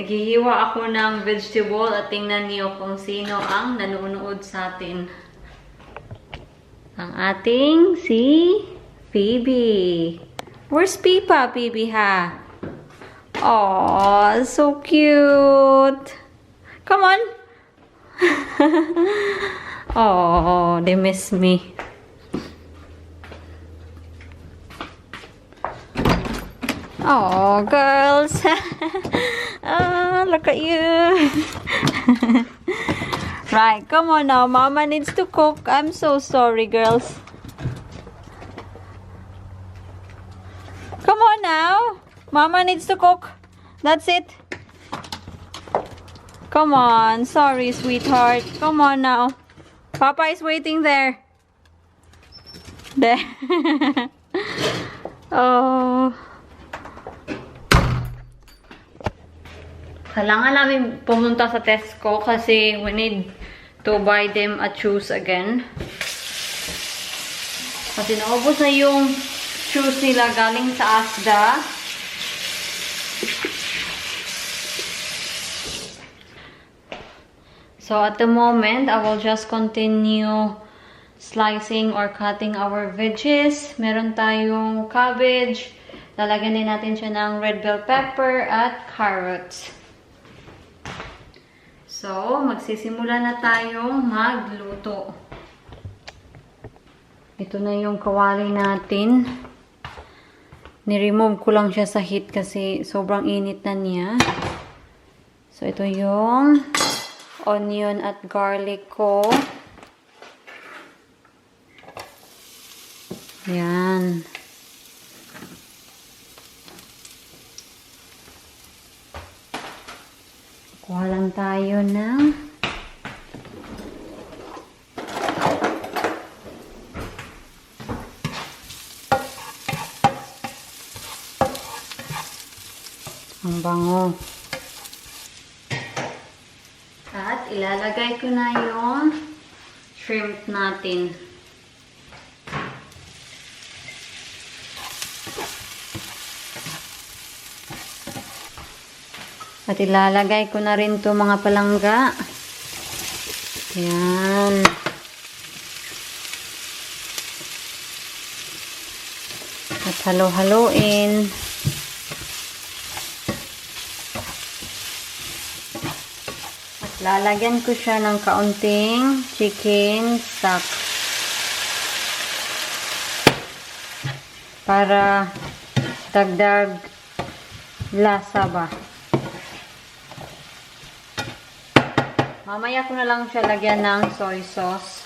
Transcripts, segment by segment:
Naghihiwa ako ng vegetable at tingnan niyo kung sino ang nanonood sa atin. Ang ating si Phoebe. Where's Pipa, Phoebe, ha? Oh, so cute. Come on. Oh, they miss me. Oh, girls. Oh, look at you. Right, come on now. Mama needs to cook. I'm so sorry, girls. Come on now. Mama needs to cook. That's it. Come on. Sorry, sweetheart. Come on now. Papa is waiting there. There. Oh. Kailangan namin pumunta sa Tesco kasi we need to buy them a shoes again. Kasi naubos na yung shoes nila galing sa Asda. So at the moment, I will just continue slicing or cutting our veggies. Meron tayong cabbage. Lalagyan din natin siya ng red bell pepper at carrots. So, magsisimula na tayong magluto. Ito na yung kawali natin. Ni-remove ko lang siya sa heat kasi sobrang init na niya. So, ito yung onion at garlic ko. Yan. Kuha lang tayo ng ang bango. At ilalagay ko na yung shrimp natin. At ilalagay ko na rin to mga palangga. Yan. At halo-haloin. At lalagyan ko siya ng kaunting chicken stock. Para dagdag lasa ba. Mamaya ko na lang siya lagyan ng soy sauce.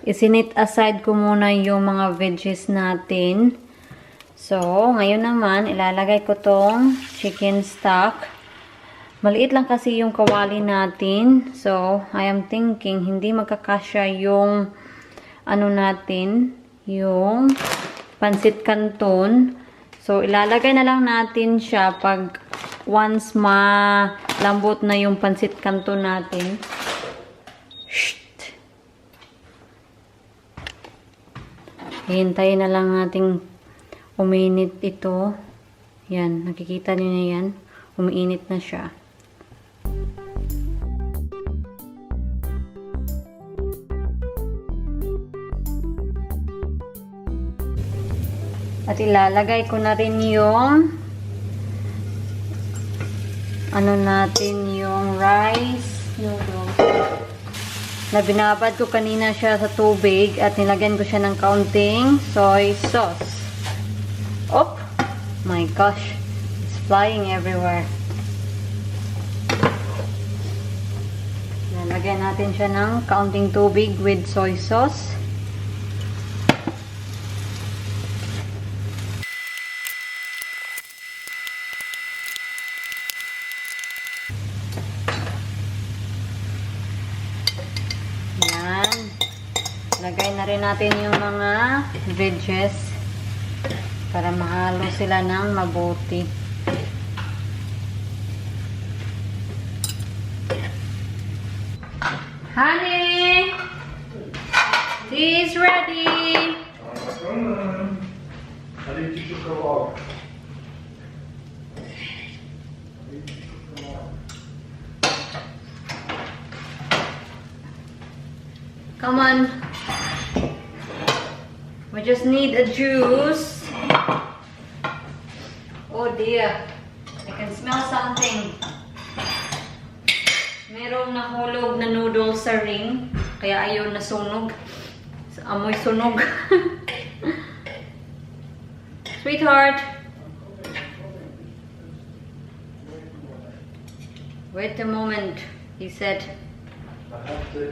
Isinit aside ko muna yung mga veggies natin. So, ngayon naman, ilalagay ko tong chicken stock. Maliit lang kasi yung kawali natin. So, I am thinking, hindi magkakasya yung ano natin, yung Pancit Canton. So, ilalagay na lang natin siya pag once malambot na yung Pancit Canton natin. Shht! Hihintayin na lang natin uminit ito. Yan, nakikita niyo na yan. Umiinit na siya. At ilalagay ko na rin yung ano natin, yung rice noodles. Na binabad ko kanina siya sa tubig at nilagyan ko siya ng kaunting soy sauce. Oh my gosh, it's flying everywhere. Lalagyan natin siya ng kaunting tubig with soy sauce. Lagay na rin natin yung mga veggies para mahalo sila ng mabuti. Honey! Tea is ready! Come on. We just need a juice. Oh dear. I can smell something. Merong nahulog na noodles sa ring. Kaya ayaw na sunog. Amoy sunog. Sweetheart. Wait a moment, he said. I have to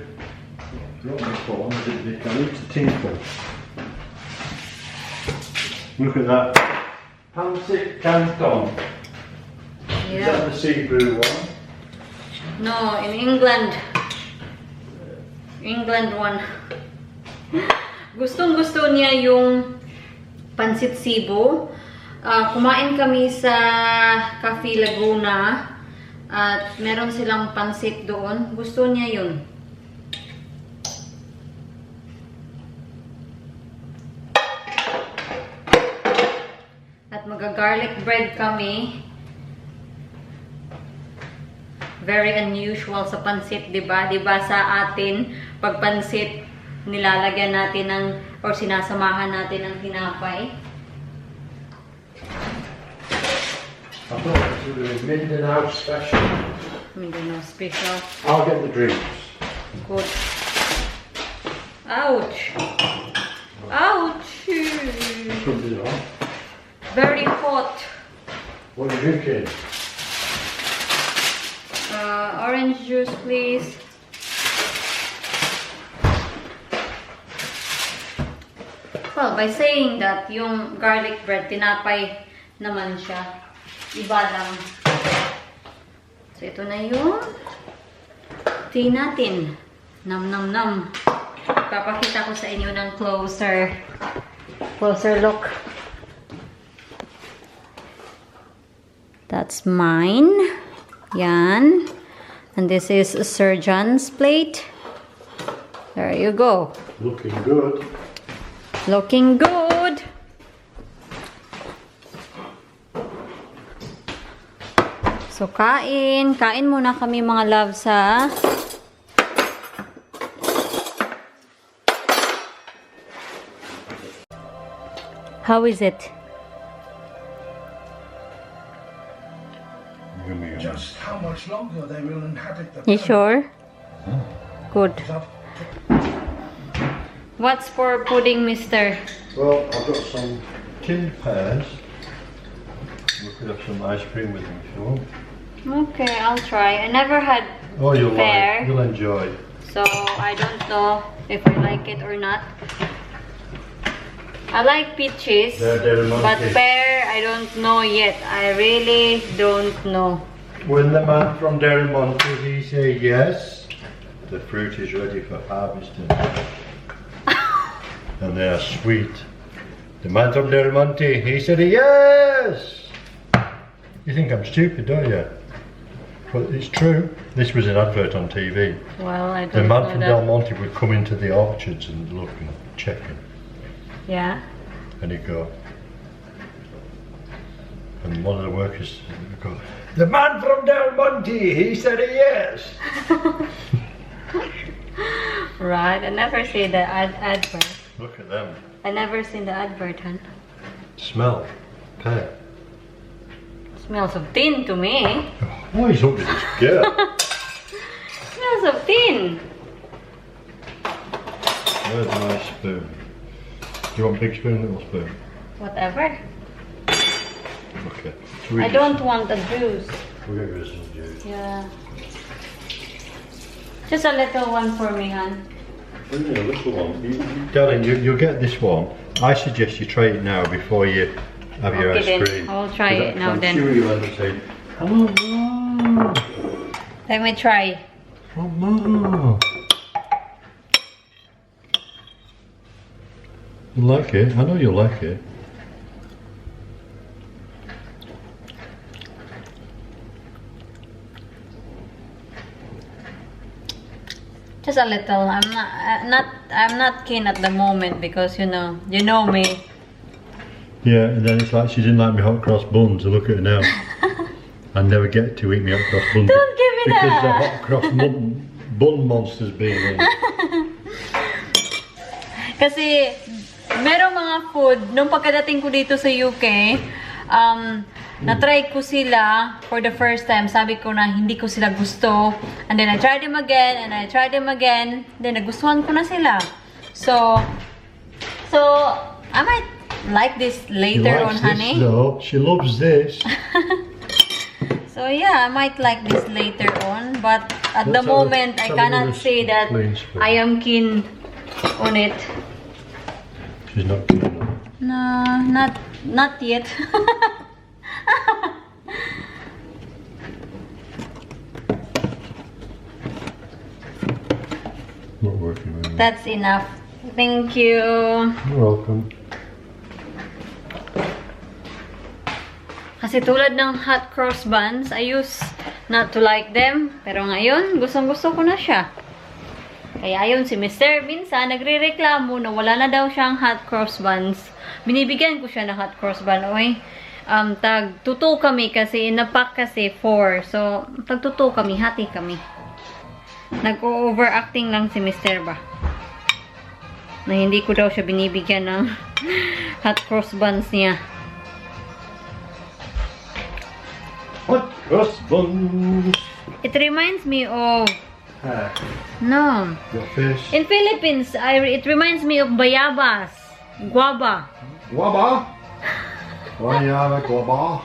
drop my phone. I need to tinkle. Look at that. Pancit Canton. Yeah. Is that the sea brew one? No, in England. England one. Gustong-gusto niya yung Pancit Cebu. Kumain kami sa Cafe Laguna at meron silang pancit doon. Gusto niya yun. At mag-garlic bread kami. Very unusual sa pancit, diba? Diba sa atin, pag pancit, nilalagyan natin ng, or sinasamahan natin ng tinapay. I thought it was a Mindanao special. Mindanao special. I'll get the drinks. Good. Ouch! Ouch! Put it on. Very hot. What are you drinking? Orange juice, please. Well, by saying that, yung garlic bread, tinapay naman siya. Iba lang. So, ito na yung tea natin. Nam nam nam. Papakita ko sa inyo ng closer look. That's mine. Yan. And this is Sir John's plate. There you go. Looking good. Looking good. So, kain. Kain muna kami mga love sa How is it? Just how much longer they will inhabit the You sure? Huh? Good. What's for pudding, mister? Well, I've got some tinned pears. We could have some ice cream with them if you want. Okay, I'll try. I never had Oh, you'll pear, like. You'll enjoy. so I don't know if I like it or not. I like peaches, They're but monkey. pear, I don't know yet. I really don't know. When the man from Derry Monte, he said yes, the fruit is ready for harvesting. And they are sweet. The man from Derry Monte, he said yes. You think I'm stupid, don't you? But it's true. This was an advert on TV. Well, I The don't man know from that. Del Monte would come into the orchards and look and check them. Yeah. And he'd go, and one of the workers would go, the man from Del Monte, he said yes. Right. I never see the advert. Look at them. I never seen the advert, huh? Smell. Pear. Smells of tin to me. What is up with this girl? Smells of tin. Where's my spoon? Do you want big spoon, little spoon? Whatever. Okay. I don't want a juice. We'll get rid of some juice. Yeah. Just a little one for me, hon. Only a little one. Darling, you'll get this one. I suggest you try it now before you have your Okay, ice then. cream. I'll try it now I'm then. sure you'll end up saying, oh no. Let me try. Oh no. You like it? I know you'll like it. Just a little. I'm not keen at the moment because you know me. Yeah, and then it's like she didn't like me hot cross buns. So look at her now. I never get to eat me hot cross buns. Don't give me because that. the hot cross bun monster's being in. Kasi, merong mga food, nung pagkadating ko dito sa UK, na-try ko sila for the first time. Sabi ko na hindi ko sila gusto. And then I tried them again, and I tried them again. Then nagustuhan ko na sila. So I might like this later on, honey. Though. She loves this. So yeah, I might like this later on. But at the moment, I cannot say that I am keen on it. She's not keen on it. No, not yet. Not working anymore. That's enough. Thank you. You're welcome. Kasi tulad ng hot cross buns, I used not to like them. Pero ngayon, gustong-gusto ko na siya. Kaya ayun, si Mr. minsan nagre-reklamo na wala na daw siyang hot cross buns. Binibigyan ko siya ng hot cross bun. Oy, tag-2 kami kasi inapak kasi 4. So, tag-2 kami, hati kami. Nag-overacting lang si Mr. ba? Na hindi ko daw siya binibigyan ng hot cross buns niya. Hot cross buns. It reminds me of... No. Your fish. In Philippines, it reminds me of bayabas. Guava. Guava. Guava, guava.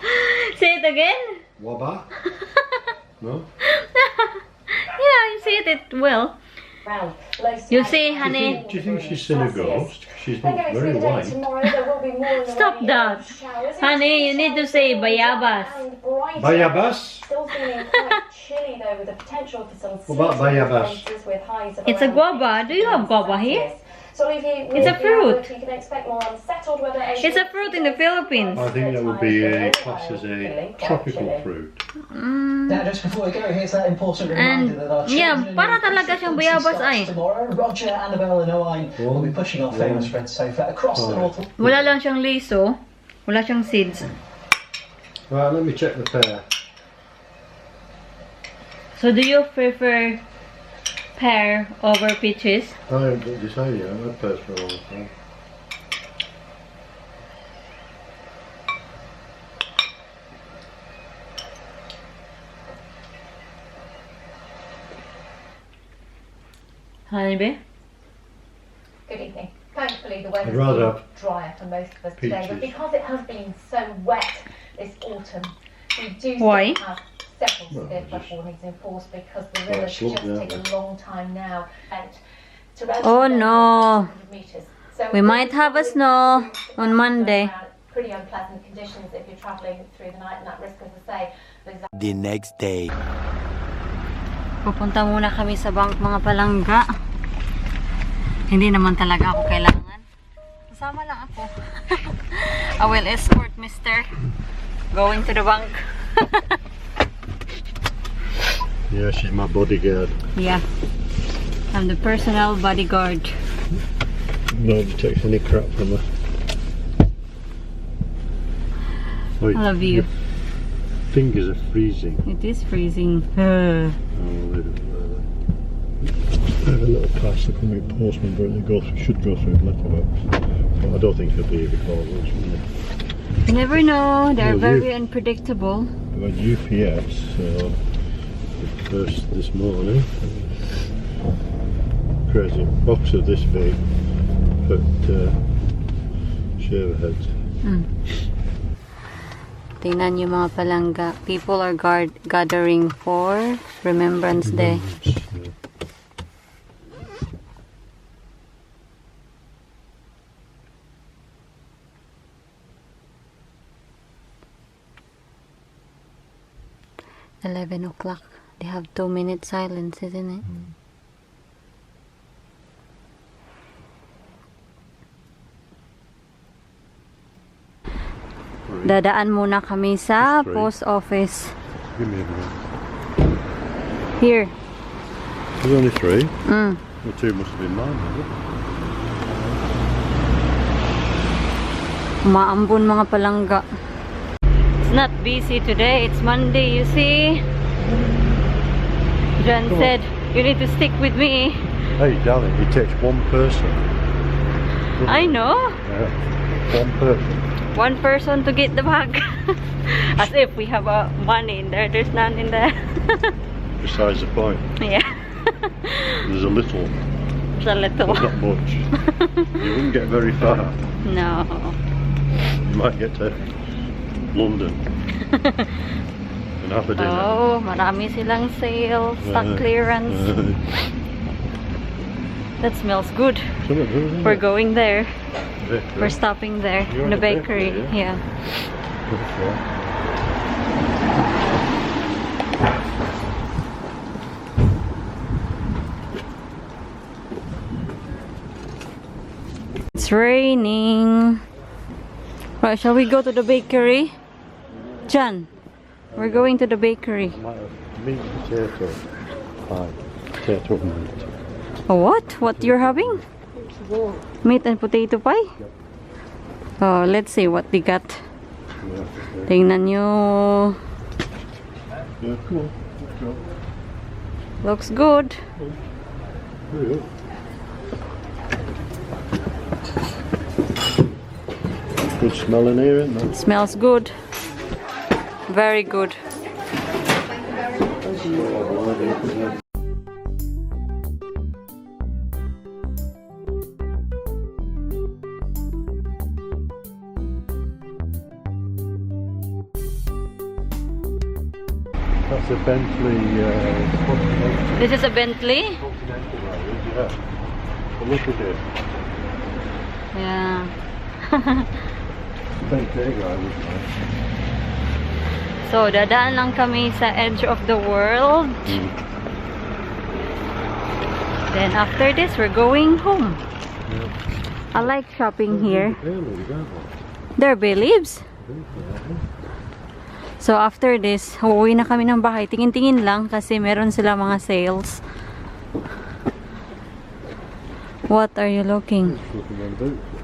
Say it again? Guava. No? Yeah, you say it well. You say, honey. Do you think she's seen a ghost? She's not very white. Stop that. Honey, you need to say bayabas. Bayabas? What about bayabas? It's a guava. Do you have guava here? It's a fruit. It's a fruit in the Philippines. I think that would be classed as a tropical fruit. Now, just before we go, here's that important reminder that our Yeah, children para talaga siyang bayabas ay. tomorrow. Roger, Annabelle, and I will be pushing our famous red sofa across the north. Wala lang siyang liso. Wala siyang seeds. Right, let me check the pear. So do you prefer pear over peaches? I haven't decided yet. I've had pears for a long time. Honey, Good evening. Thankfully, the weather's I'd rather been drier for most of us today, but peaches. because it has been so wet this autumn, we do Why? still have several Well, severe flood just- warnings in force because the Well, rivers slow just down take then. a long time now and to Oh, no. 100 meters. So We might have a snow on Monday. Pretty unpleasant conditions if you're travelling through the night, and that risk, as I say, is The next day. Pupunta muna kami sa bank, mga palangga. Hindi naman talaga ako kailangan. Kasama lang ako. I will escort Mr. Going to the bank. Yeah, she's my bodyguard. Yeah. I'm the personal bodyguard. Nobody takes any crap from her. I love you. Your fingers are freezing. It is freezing. Oh, I have a little parcel coming postman, but should go through letterbox. But I don't think he'll be here before lunch. You never know. They're Well, very unpredictable. We had UPS first this morning. Crazy box of this big, but shaver heads. Tingnan niyo mga palangga. People are gathering for Remembrance Day. Yeah. $11 o'clock. They have 2-minute silence, isn't it? Dadaan muna kami sa Straight. post office. Give me a minute. Here. There's only 3. Mm. The 2 must have been mine, has it? Maambon mga palangga. It's not busy today. It's Monday, you see. John said, you need to stick with me. Hey, darling, it takes one person. I know. Yeah, one person. One person to get the bag. As if we have money in there. There's none in there. Besides the point. Yeah. There's a little. It's a little. But not much. You wouldn't get very far. No. You might get to London. And have a dinner. Oh, marami silang sale, stock clearance. That smells good. We're going there. We're stopping there in the bakery. Yeah. It's raining. Right, shall we go to the bakery? John, we're going to the bakery. Meat potato pie. Potato and meat. Oh, what? What you're having? Meat and potato pie? Oh, let's see what they got. Tingnan nyo. Yeah, cool. Let's go. Looks good. Hurry up. Good smell in here, isn't it? Smells good. Very good. That's a Bentley. This is a Bentley? Yeah. But look at it. Yeah. Bentley guy was nice. So, dadaan lang kami sa edge of the world. Then after this, we're going home. I like shopping here. There are bay leaves. So after this, uuwi na kami ng bahay. Tingin-tingin lang kasi meron sila mga sales. What are you looking?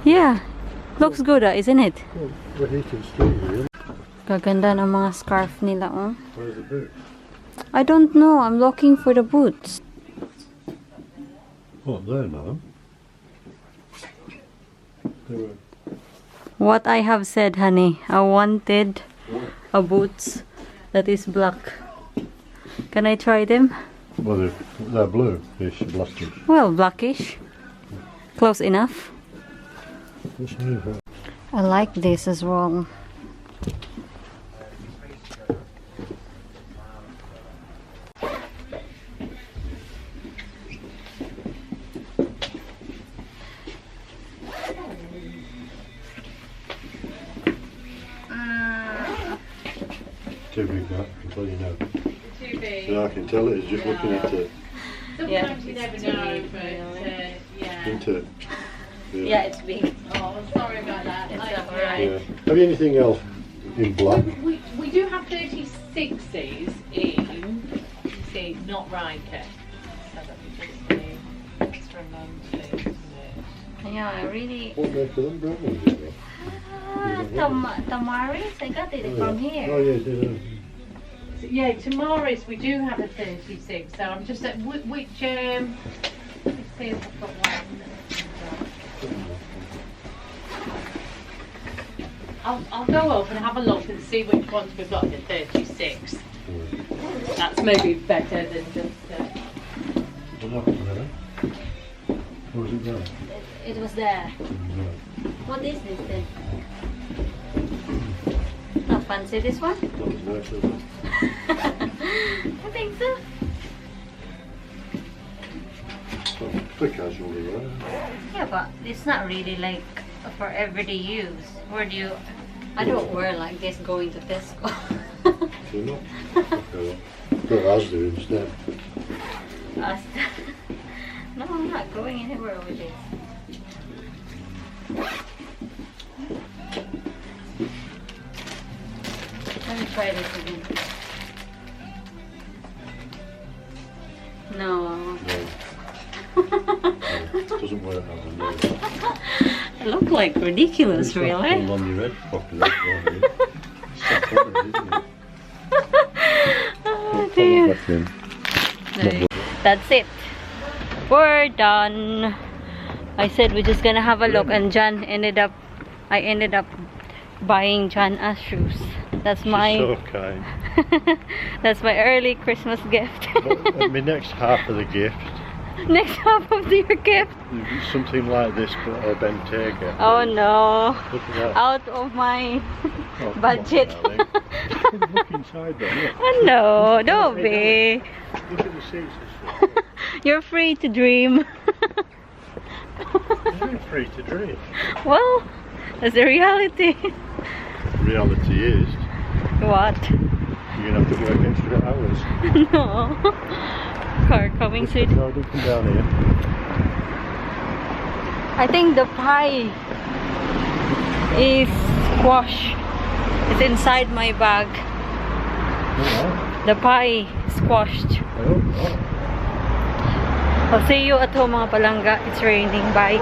Yeah. Looks good, isn't it? Gaganda ng mga scarf nila, oh. Where's the boot? I don't know. I'm looking for the boots. What, there now? What I have said, honey. I wanted a boots that is black. Can I try them? Well, they're blue-ish, blackish. Well, blackish. Close enough. I like this as well. Too big, that, I can tell you now. Too big. Yeah, I can tell it, it's just looking at it, Sometimes you never know, but yeah. isn't it? Yeah, it's big. Oh, sorry about that. It's Like, alright. Yeah. Have you anything else in black? we do have 36s in, you see, not Riker. So that we just do extra monthly, isn't it? Yeah, I really... What make of them brown ones you got? Tamaris, I got it from Oh here. yeah, did So, yeah, tomorrow's we do have a 36, so I'm just at which, let's see if I've got one. I'll go up and have a look and see which ones we've got in the 36. That's maybe better than just... Or was it there? It was there. What is this then? Not fancy this one? Not as nice as it. I think so. Well, for casually, right? Yeah, but it's not really like for everyday use. Where do you... I don't wear like this going to Tesco. You're not? Okay, well, go Asda instead. No, I'm not going anywhere with this. Let me try this again. No. No. It doesn't work as a new. I look like ridiculous, It's not really. pulled on your head properly, that's why, yeah. It's so funny, isn't it? Oh, Put dear. it back in. That's it. We're done. I said we're just gonna have a look, and I ended up buying John us shoes. That's my So kind. that's my early Christmas gift. But my next half of the gift, Next half of your gift. something like this, but a Bentayga. Oh no. Look at that. Out of my Oh, come budget. on, darling. Look inside there, look. Oh no, don't be. Look at the seats. You're free to dream. Very free to dream. Well, that's the reality. Reality is, What? you're going to have to work extra hours. No. Car coming soon. No, don't come down here. I think the pie is squash. It's inside my bag. Alright. The pie squashed. I hope not. I'll see you at home, mga palangga. It's raining. Bye.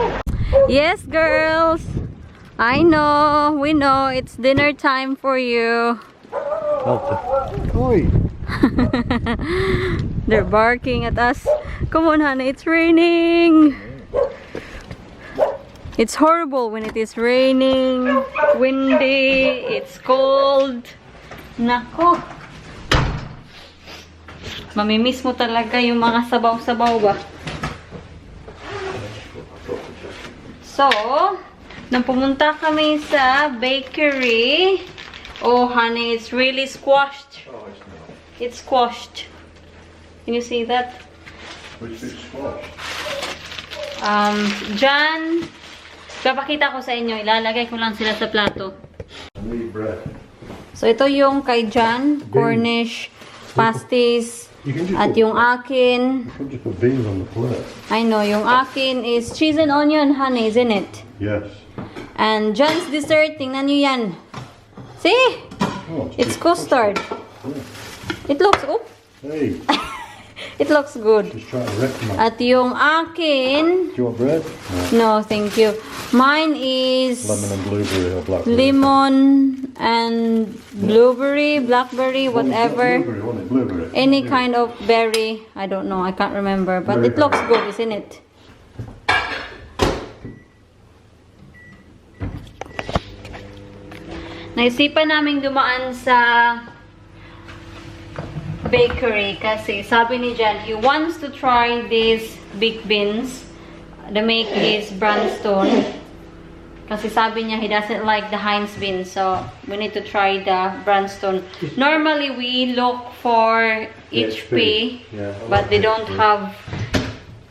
Yes, girls. I know. We know. It's dinner time for you. Oi! They're barking at us. Come on, honey. It's raining. It's horrible when it is raining, windy, it's cold. Nako. Mamimiss mo talaga yung mga sabaw-sabaw ba? So, nang pumunta kami sa bakery. Oh, honey, it's really squashed. Oh, it's not. It's squashed. Can you see that? Which is squash. Dyan, papakita ko sa inyo. Ilalagay ko lang sila sa plato. I need bread. So, ito yung kay Jan, Cornish, pasties, at yung akin. You can just put beans on the plate. I know, yung akin is cheese and onion, honey, isn't it? Yes. And Jan's dessert, tingnan nyo yan. See? Oh, It's custard. It looks, Hey, it looks good. just trying to recommend. At yung akin, Do you want bread? no, No. thank you. Mine is Lemon and blueberry or blackberry. lemon and blueberry, blackberry, whatever. Blueberry, wasn't it? Blueberry. Any Yeah. kind of berry. I don't know. I can't remember. But it looks good, isn't it? Naisipan namin dumaan sa bakery kasi sabi ni Jan, he wants to try these big beans. The make is Brandstone. Kasi sabi niya, he doesn't like the Heinz beans. So, we need to try the Brandstone. Normally, we look for HP. Yeah, I But like they don't HP. have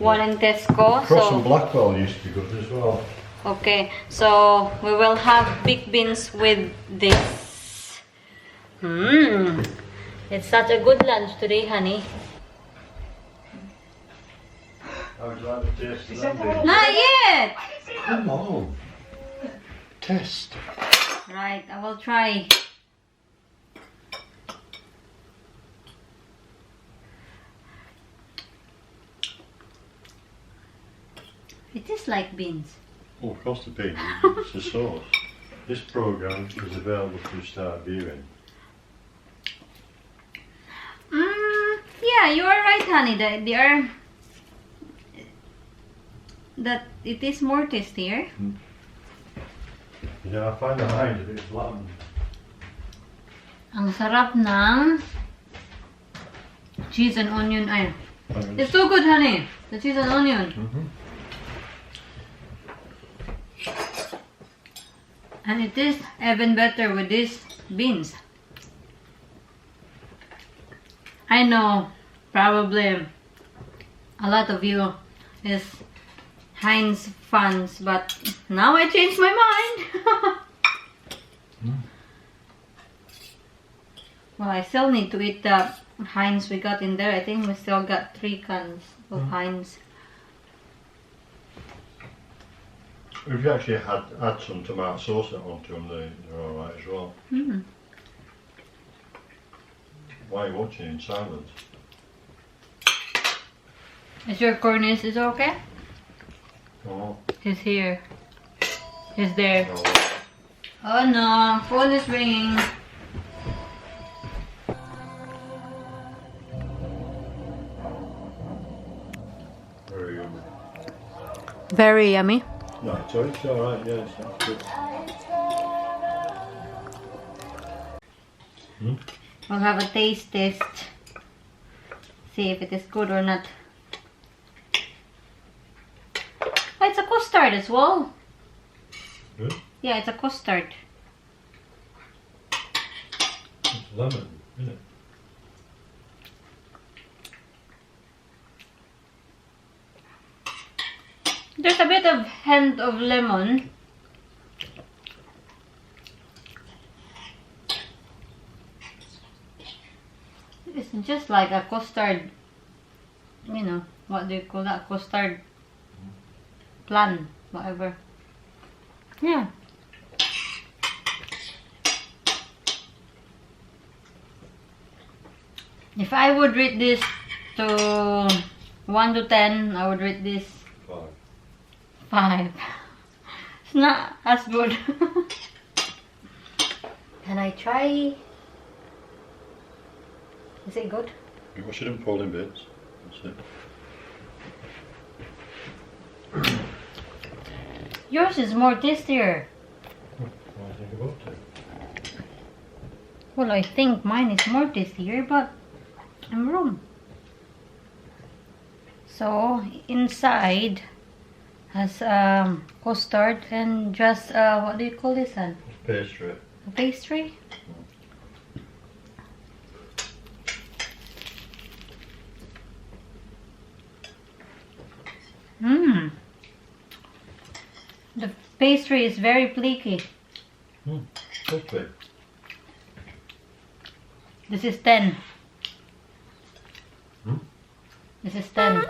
one in Tesco. Cross and So, Blackwell used to be good as well. okay. So, we will have big beans with this. It's such a good lunch today, honey. How would you like the taste of that bean? Not yet! Come on. Test. Right, I will try. It is like beans. Oh, of course the bean. It's a sauce. This program is available to start viewing. Yeah, you are right, honey. That it is more tastier. You know, I find the Heinz a bit bland. Ang sarap ng cheese and onion. Ay, it's so good, honey. The cheese and onion. And it is even better with these beans. I know, probably a lot of you is Heinz fans, but now I changed my mind. Well, I still need to eat the Heinz we got in there. I think we still got 3 cans of Heinz. If you actually add some tomato sauce onto them, they're alright as well. Why are you watching in silence? Is your Cornish is okay? Oh, He's here. Is there? Oh no, phone is ringing. Very yummy. Very yummy. No, it's alright, yes, that's good. We'll have a taste test. See if it is good or not. Oh, it's a custard as well. Good. Yeah, it's a custard. It's lemon, isn't it? There's a bit of hint of lemon. It's just like a custard, you know, what do you call that? Custard plan, whatever. Yeah. If I would rate this to 1 to 10, I would rate this 5. It's not as good. Can I try? Is it good? You wash it in folding bits. That's it. Yours is more tastier. What do I think about it? Well, I think mine is more tastier, but I'm wrong. So inside has custard and just what do you call this one? Pastry. A pastry. Mmm. The pastry is very flaky. Okay. This is 10. Hmm? This is 10.